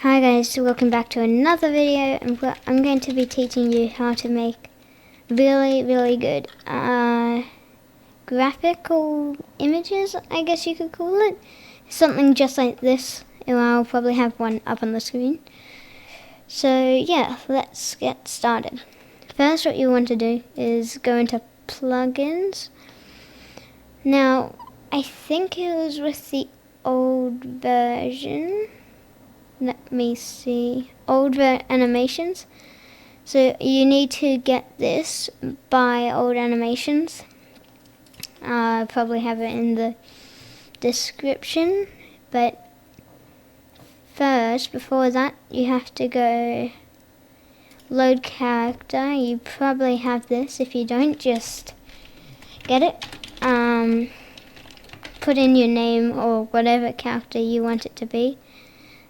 Hi guys, welcome back to another video. I'm going to be teaching you how to make really good graphical images, I guess you could call it. Something just like this. I'll probably have one up on the screen. So yeah, let's get started. First, what you want to do is go into plugins. Now, I think it was with the old version. Let me see. Old animations. So you need to get this by old animations. I'll probably have it in the description. But first, before that, you have to go load character. You probably have this. If you don't, just get it. Put in your name or whatever character you want it to be.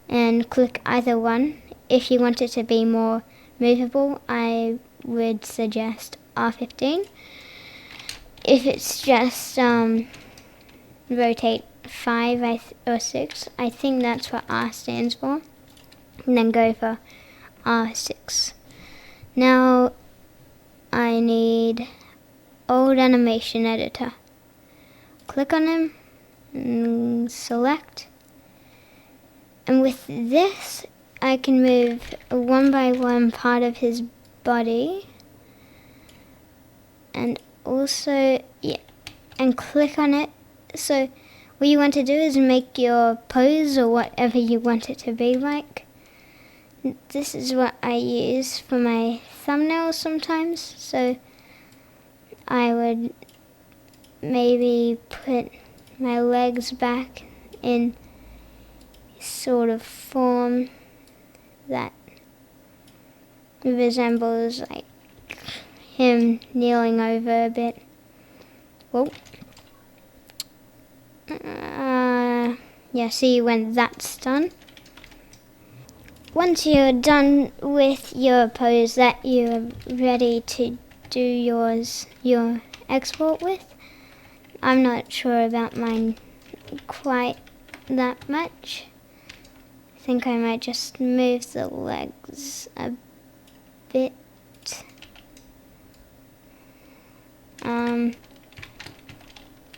And click either one. If you want it to be more movable, I would suggest R15. If it's just rotate 5 or 6, I think that's what R stands for. And then go for R6. Now I need old animation editor. Click on him and select. And with this, I can move one by one part of his body. And also, and click on it. So what you want to do is make your pose or whatever you want it to be like. This is what I use for my thumbnails sometimes. So I would maybe put my legs back in sort of form that resembles like him kneeling over a bit. Whoa. See when that's done. Once you're done with your pose that you're ready to do your export with, I'm not sure about mine quite that much. I think I might just move the legs a bit.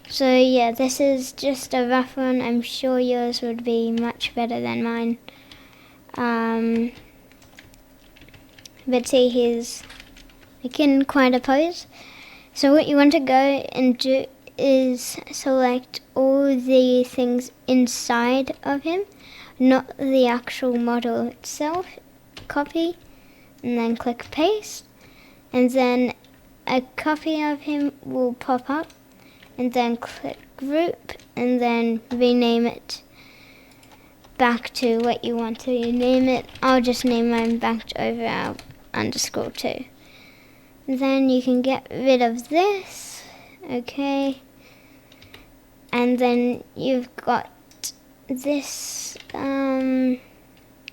So yeah, this is just a rough one. I'm sure yours would be much better than mine. But see, he's making quite a pose. So what you want to go and do is select all the things inside of him, not the actual model itself. Copy and then click paste, and then a copy of him will pop up, and then click group and then rename it back to what you want to name it. I'll just name mine backed over our _2. Then you can get rid of this. Okay, and then you've got this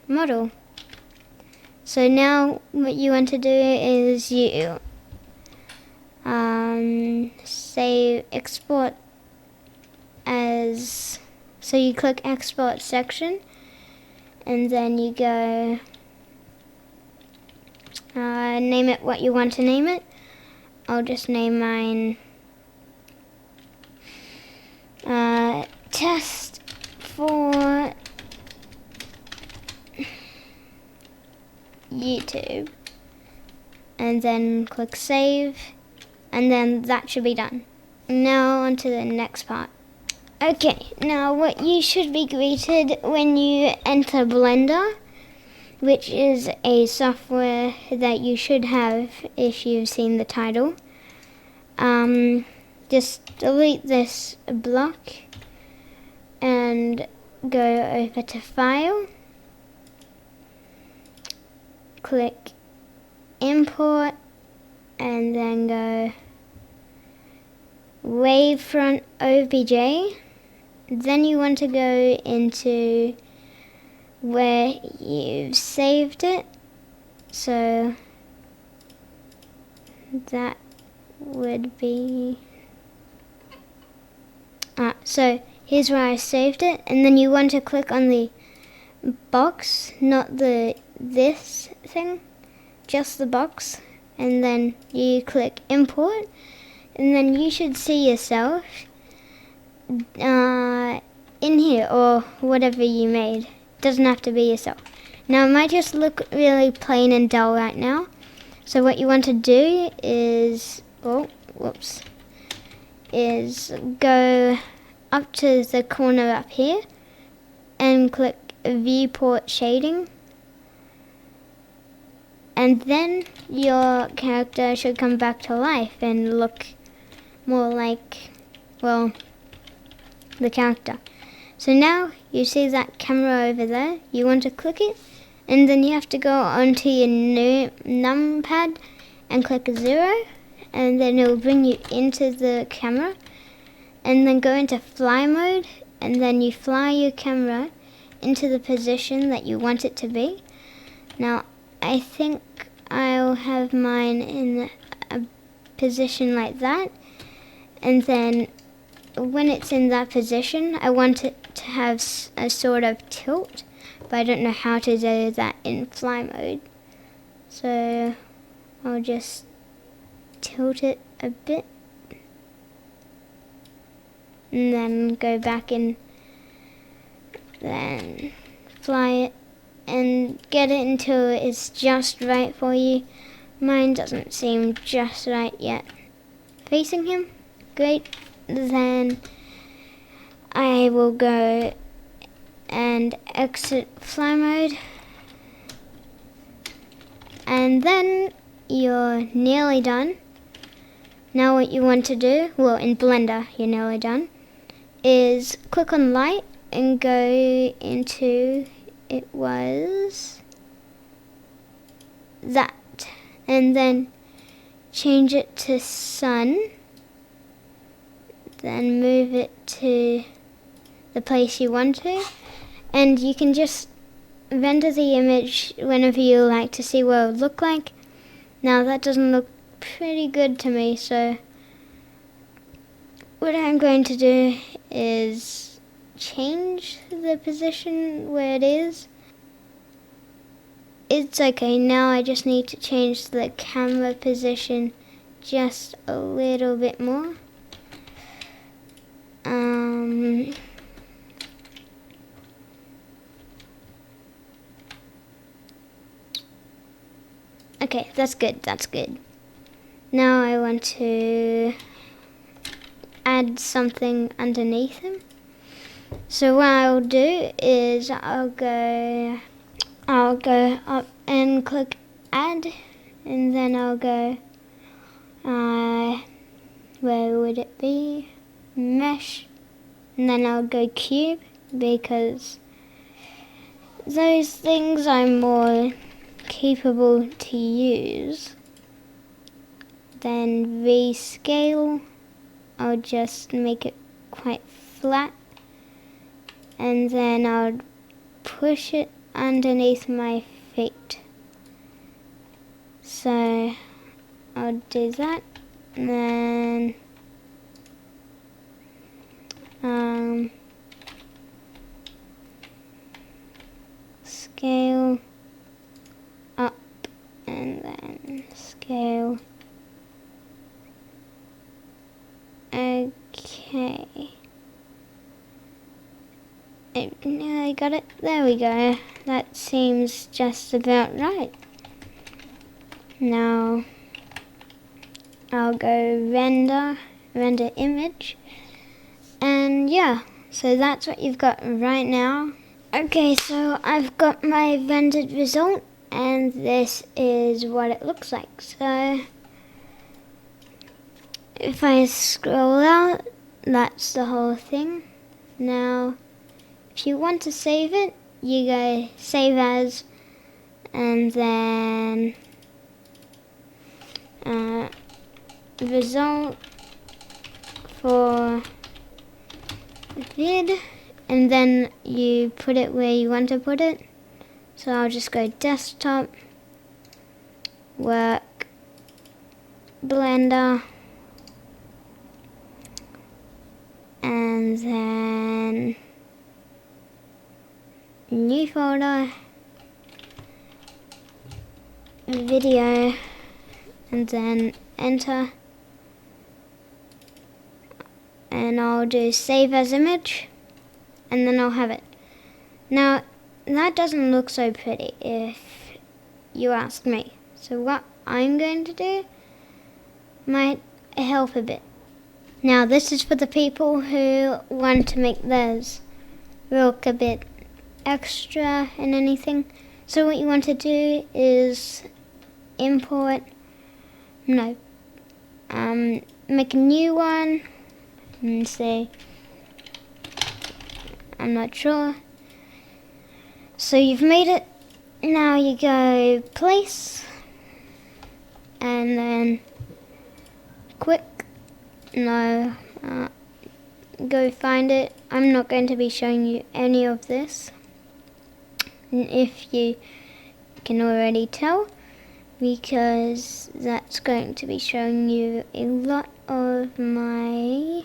model. So now what you want to do is you save export as, so you click export section and then you go name it what you want to name it. I'll just name mine test for YouTube, and then click save, and then that should be done. Now on to the next part. Okay, now what you should be greeted when you enter Blender, which is a software that you should have if you've seen the title. Just delete this block and go over to File, click Import, and then go Wavefront OBJ. Then you want to go into where you've saved it. So that would be so here's where I saved it, and then you want to click on the box, not this thing, just the box, and then you click import, and then you should see yourself in here, or whatever you made. Doesn't have to be yourself. Now it might just look really plain and dull right now, so what you want to do is, is go up to the corner up here and click viewport shading, and then your character should come back to life and look more like, well, the character. So now you see that camera over there, you want to click it, and then you have to go onto your new numpad and click 0, and then it will bring you into the camera, and then go into fly mode, and then you fly your camera into the position that you want it to be. Now I think I'll have mine in a position like that, and then when it's in that position I want it to have a sort of tilt, but I don't know how to do that in fly mode, so I'll just tilt it a bit and then go back in, then fly it and get it until it's just right for you. Mine doesn't seem just right yet. Facing him, great. Then I will go and exit fly mode, and then you're nearly done. Now what you want to do, well, in Blender you're nearly done, is click on light and go into, it was that, and then change it to sun, then move it to the place you want to, and you can just render the image whenever you like to see what it would look like. Now that doesn't look pretty good to me, so what I'm going to do is change the position where it is. It's okay, now I just need to change the camera position just a little bit more. Okay, that's good. Now I want to add something underneath him. So what I'll do is I'll go up and click add, and then I'll go, where would it be? Mesh, and then I'll go cube, because those things I'm more capable to use. Then rescale, I'll just make it quite flat, and then I'll push it underneath my feet. So I'll do that, and then scale up, and then scale. Okay. I got it. There we go. That seems just about right. Now I'll go render image, and yeah, so that's what you've got right now. Okay, so I've got my rendered result, and this is what it looks like. So if I scroll out, that's the whole thing. Now if you want to save it, you go save as, and then result for vid, and then you put it where you want to put it. So I'll just go desktop, work, Blender, and then new folder, video, and then enter, and I'll do save as image, and then I'll have it. Now that doesn't look so pretty if you ask me, so what I'm going to do might help a bit. Now this is for the people who want to make theirs look a bit extra and anything. So what you want to do is make a new one and say, I'm not sure. So you've made it. Now you go place and then go find it. I'm not going to be showing you any of this, if you can already tell, because that's going to be showing you a lot of my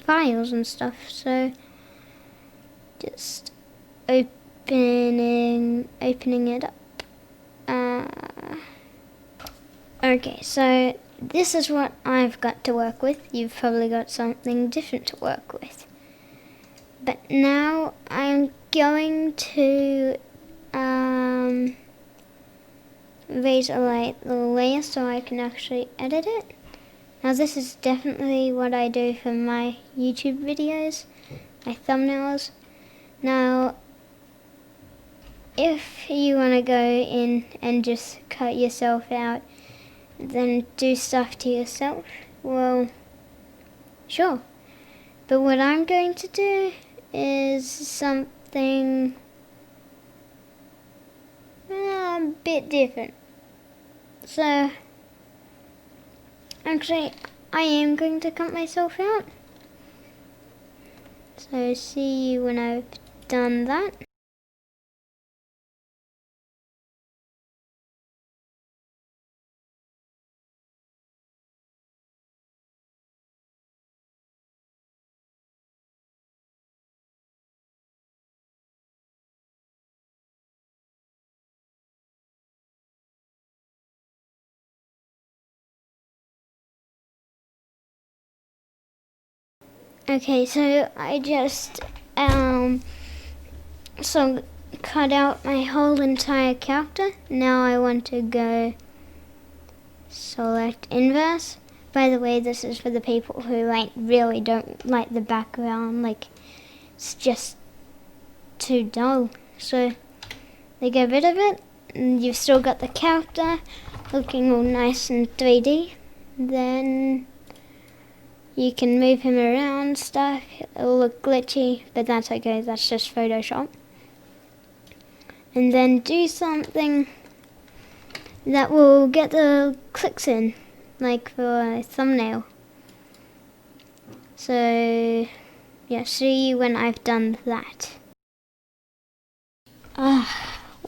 files and stuff. So just opening it up. Okay, so this is what I've got to work with. You've probably got something different to work with. But now I'm going to raise a light layer so I can actually edit it. Now this is definitely what I do for my YouTube videos, my thumbnails. Now if you want to go in and just cut yourself out, then do stuff to yourself, well, sure. But what I'm going to do is something a bit different. So, actually, I am going to cut myself out. So, see you when I've done that. Okay, so I just cut out my whole entire character. Now I want to go select inverse. By the way, this is for the people who really don't like the background, it's just too dull. So they get rid of it, and you've still got the character looking all nice in 3D. Then you can move him around stuff. It'll look glitchy, but that's okay, that's just Photoshop. And then do something that will get the clicks in, like for a thumbnail. So yeah, see you when I've done that.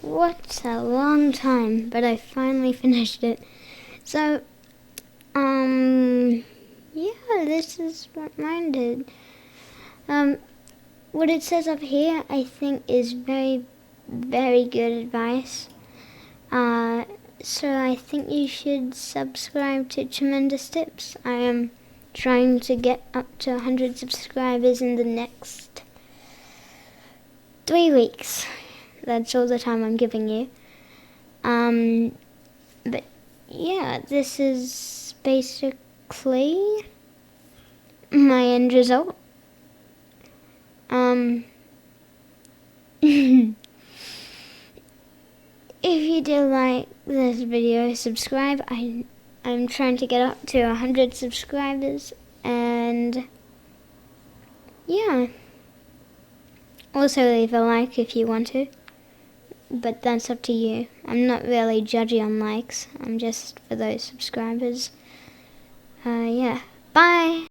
What a long time, but I finally finished it. So yeah, this is what mine did. What it says up here, I think, is very, very good advice. So I think you should subscribe to Tremendous Tips. I am trying to get up to 100 subscribers in the next 3 weeks. That's all the time I'm giving you. But yeah, this is basically my end result. If you do like this video, subscribe. I'm trying to get up to 100 subscribers, and yeah. Also leave a like if you want to, but that's up to you. I'm not really judgy on likes. I'm just for those subscribers. Yeah. Bye!